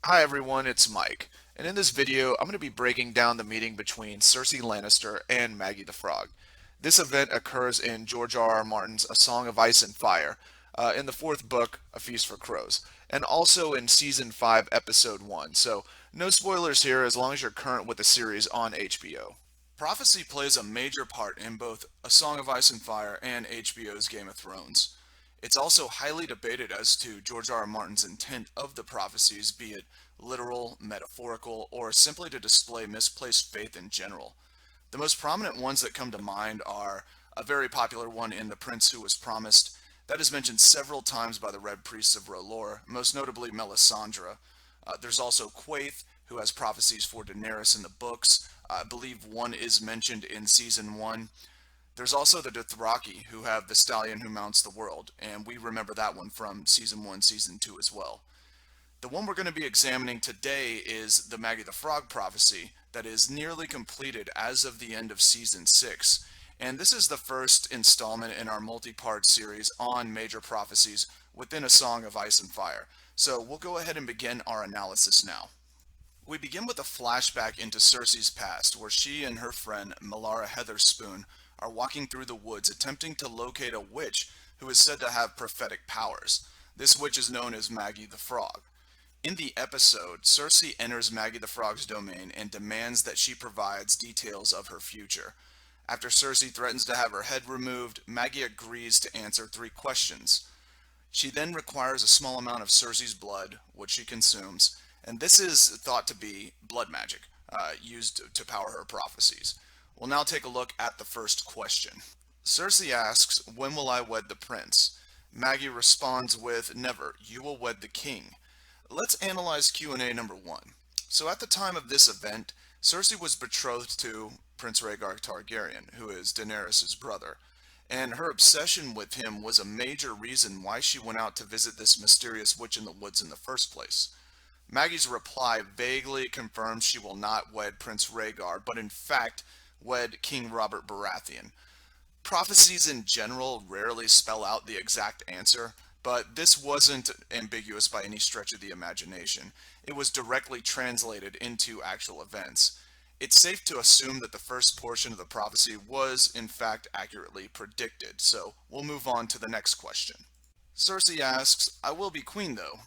Hi everyone, it's Mike, and in this video I'm going to be breaking down the meeting between Cersei Lannister and Maggy the Frog. This event occurs in George R. R. Martin's A Song of Ice and Fire, in the fourth book, A Feast for Crows, and also in Season 5, Episode 1, so no spoilers here as long as you're current with the series on HBO. Prophecy plays a major part in both A Song of Ice and Fire and HBO's Game of Thrones. It's also highly debated as to George R. R. Martin's intent of the prophecies, be it literal, metaphorical, or simply to display misplaced faith in general. The most prominent ones that come to mind are a very popular one in The Prince Who Was Promised, that is mentioned several times by the Red Priests of R'hllor, most notably Melisandre. There's also Quaithe, who has prophecies for Daenerys in the books. I believe one is mentioned in Season 1. There's also the Dothraki, who have the stallion who mounts the world, and we remember that one from Season 1, Season 2 as well. The one we're going to be examining today is the Maggy the Frog prophecy that is nearly completed as of the end of Season 6, and this is the first installment in our multi-part series on major prophecies within A Song of Ice and Fire. So we'll go ahead and begin our analysis now. We begin with a flashback into Cersei's past, where she and her friend Melara Heatherspoon are walking through the woods attempting to locate a witch who is said to have prophetic powers. This witch is known as Maggy the Frog. In the episode, Cersei enters Maggy the Frog's domain and demands that she provides details of her future. After Cersei threatens to have her head removed, Maggy agrees to answer 3 questions. She then requires a small amount of Cersei's blood, which she consumes, and this is thought to be blood magic, used to power her prophecies. We'll now take a look at the first question. Cersei asks, "When will I wed the prince?" Maggy responds with, "Never, you will wed the king." Let's analyze Q&A number 1. So at the time of this event, Cersei was betrothed to Prince Rhaegar Targaryen, who is Daenerys' brother, and her obsession with him was a major reason why she went out to visit this mysterious witch in the woods in the first place. Maggy's reply vaguely confirms she will not wed Prince Rhaegar, but in fact wed King Robert Baratheon. Prophecies in general rarely spell out the exact answer, but this wasn't ambiguous by any stretch of the imagination. It was directly translated into actual events. It's safe to assume that the first portion of the prophecy was, in fact, accurately predicted, so we'll move on to the next question. Cersei asks, "I will be queen, though."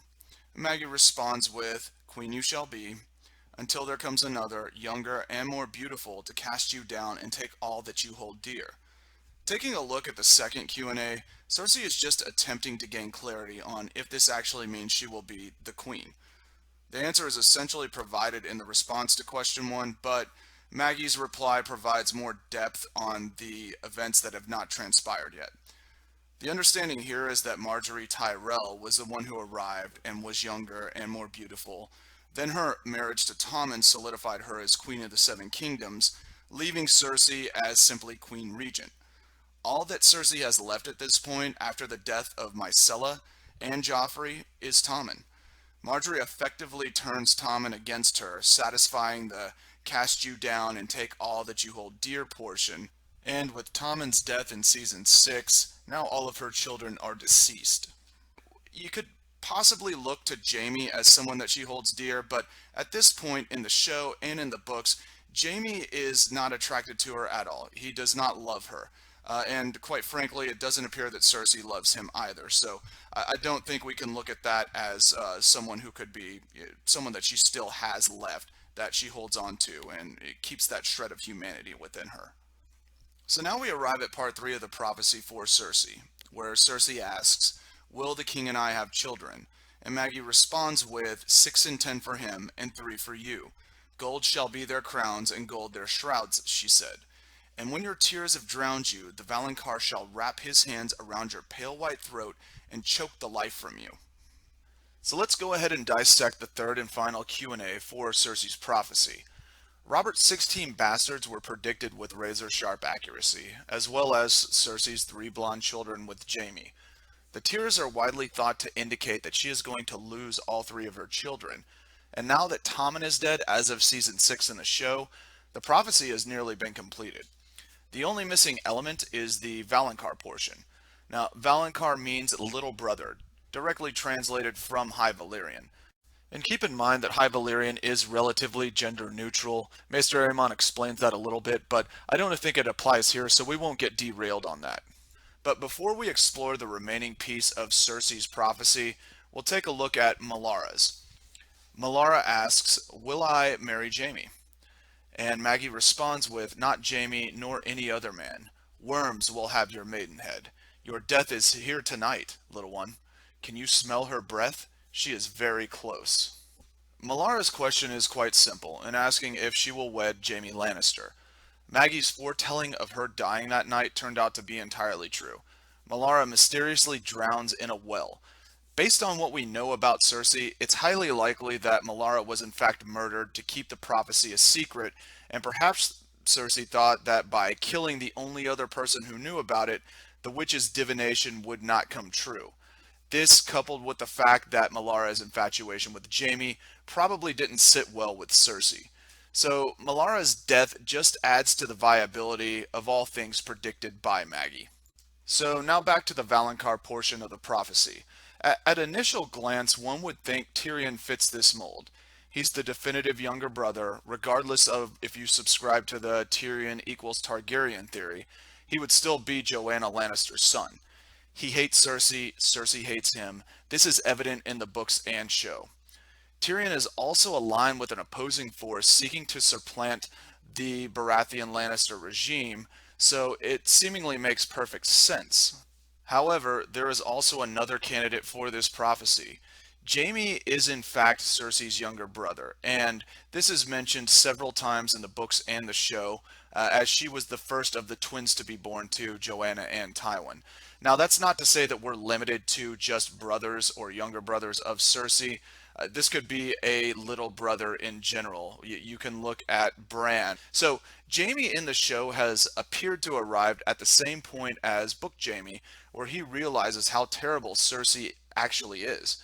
Maggy responds with, "Queen you shall be, until there comes another, younger and more beautiful, to cast you down and take all that you hold dear." Taking a look at the second Q&A, Cersei is just attempting to gain clarity on if this actually means she will be the queen. The answer is essentially provided in the response to question 1, but Maggy's reply provides more depth on the events that have not transpired yet. The understanding here is that Margaery Tyrell was the one who arrived and was younger and more beautiful. Then her marriage to Tommen solidified her as Queen of the Seven Kingdoms, leaving Cersei as simply Queen Regent. All that Cersei has left at this point after the death of Myrcella and Joffrey is Tommen. Margaery effectively turns Tommen against her, satisfying the cast you down and take all that you hold dear portion, and with Tommen's death in Season 6, now all of her children are deceased. You could possibly look to Jaime as someone that she holds dear, but at this point in the show and in the books, Jaime is not attracted to her at all. He does not love her. And quite frankly, it doesn't appear that Cersei loves him either. So I don't think we can look at that as someone who could be someone that she still has left, that she holds on to, and it keeps that shred of humanity within her. So now we arrive at part 3 of the prophecy for Cersei, where Cersei asks, "Will the king and I have children?" And Maggy responds with, "6 and 10 for him, and 3 for you. Gold shall be their crowns, and gold their shrouds," she said. "And when your tears have drowned you, the Valonqar shall wrap his hands around your pale white throat and choke the life from you." So let's go ahead and dissect the third and final Q&A for Cersei's prophecy. Robert's 16 bastards were predicted with razor-sharp accuracy, as well as Cersei's 3 blonde children with Jaime. The tears are widely thought to indicate that she is going to lose all 3 of her children, and now that Tommen is dead as of Season 6 in the show, the prophecy has nearly been completed. The only missing element is the Valonqar portion. Now, Valonqar means little brother, directly translated from High Valyrian. And keep in mind that High Valyrian is relatively gender neutral. Maester Aemon explains that a little bit, but I don't think it applies here, so we won't get derailed on that. But before we explore the remaining piece of Cersei's prophecy, we'll take a look at Melara's. Melara asks, "Will I marry Jaime?" And Maggie responds with, "Not Jaime nor any other man. Worms will have your maidenhead. Your death is here tonight, little one. Can you smell her breath? She is very close." Melara's question is quite simple, in asking if she will wed Jaime Lannister. Maggie's foretelling of her dying that night turned out to be entirely true. Melara mysteriously drowns in a well. Based on what we know about Cersei, it's highly likely that Melara was in fact murdered to keep the prophecy a secret, and perhaps Cersei thought that by killing the only other person who knew about it, the witch's divination would not come true. This, coupled with the fact that Melara's infatuation with Jaime, probably didn't sit well with Cersei. So Melara's death just adds to the viability of all things predicted by Maggie. So now back to the Valonqar portion of the prophecy. At initial glance, one would think Tyrion fits this mold. He's the definitive younger brother, regardless of if you subscribe to the Tyrion equals Targaryen theory, he would still be Joanna Lannister's son. He hates Cersei, Cersei hates him. This is evident in the books and show. Tyrion is also aligned with an opposing force seeking to supplant the Baratheon Lannister regime, so it seemingly makes perfect sense. However, there is also another candidate for this prophecy. Jaime is in fact Cersei's younger brother, and this is mentioned several times in the books and the show, as she was the first of the twins to be born to Joanna and Tywin. Now, that's not to say that we're limited to just brothers or younger brothers of Cersei. This could be a little brother in general. You can look at Bran. So, Jaime in the show has appeared to arrive at the same point as Book Jaime, where he realizes how terrible Cersei actually is.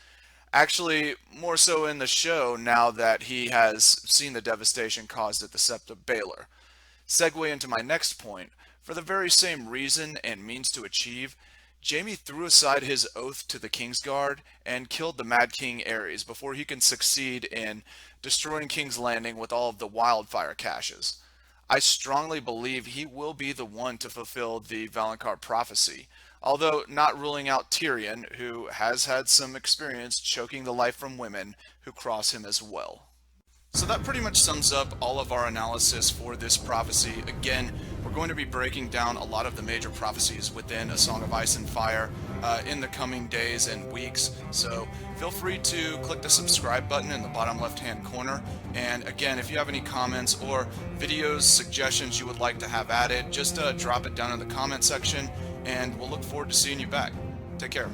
Actually, more so in the show now that he has seen the devastation caused at the Sept of Baelor. Segue into my next point. For the very same reason and means to achieve, Jaime threw aside his oath to the Kingsguard and killed the Mad King Aerys before he can succeed in destroying King's Landing with all of the wildfire caches. I strongly believe he will be the one to fulfill the Valonqar prophecy, although not ruling out Tyrion, who has had some experience choking the life from women who cross him as well. So that pretty much sums up all of our analysis for this prophecy. Again, we're going to be breaking down a lot of the major prophecies within A Song of Ice and Fire in the coming days and weeks. So feel free to click the subscribe button in the bottom left-hand corner. And again, if you have any comments or videos, suggestions you would like to have added, just drop it down in the comment section, and we'll look forward to seeing you back. Take care.